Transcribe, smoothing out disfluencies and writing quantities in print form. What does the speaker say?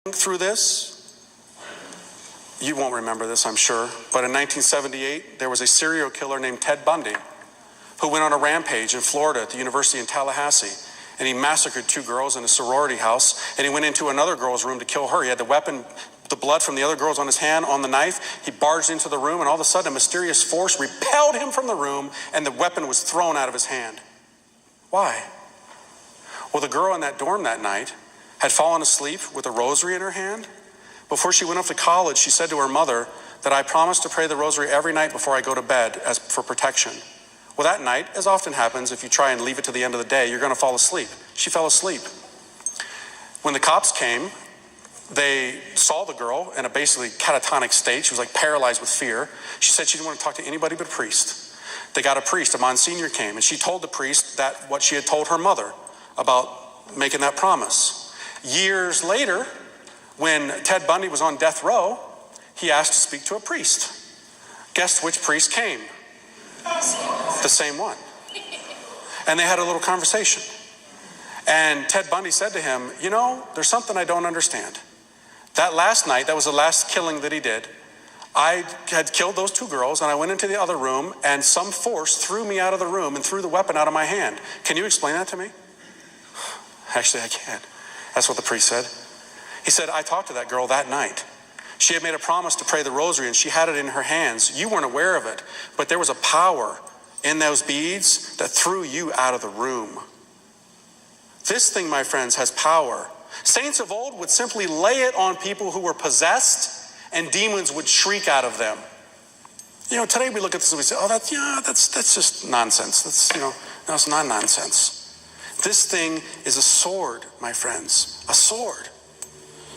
through this, you won't remember this, I'm sure, but in 1978, there was a serial killer named Ted Bundy who went on a rampage in Florida at the University in Tallahassee, and he massacred 2 girls in a sorority house, and he went into another girl's room to kill her. He had the weapon, the blood from the other girls on his hand, on the knife. He barged into the room, and all of a sudden, a mysterious force repelled him from the room, and the weapon was thrown out of his hand. Why? Well, the girl in that dorm that night had fallen asleep with a rosary in her hand. Before she went off to college, she said to her mother that I promised to pray the rosary every night before I go to bed as for protection. Well, that night, as often happens, if you try and leave it to the end of the day, you're going to fall asleep. She fell asleep. When the cops came, they saw the girl in a basically catatonic state. She was like paralyzed with fear. She said she didn't want to talk to anybody but a priest. They got a priest, a Monsignor came, and she told the priest that what she had told her mother about making that promise. Years later, when Ted Bundy was on death row, he asked to speak to a priest. Guess which priest came? The same one. And they had a little conversation. And Ted Bundy said to him, you know, there's something I don't understand. That last night, that was the last killing that he did. I had killed those 2 girls, and I went into the other room, and some force threw me out of the room and threw the weapon out of my hand. Can you explain that to me? Actually, I can't. That's what the priest said. He said, I talked to that girl that night. She had made a promise to pray the rosary, and she had it in her hands. You weren't aware of it, but there was a power in those beads that threw you out of the room. This thing, my friends, has power. Saints of old would simply lay it on people who were possessed, and demons would shriek out of them. You know, today we look at this and we say, oh, that's just nonsense. No, it's not nonsense. This thing is a sword, my friends, a sword.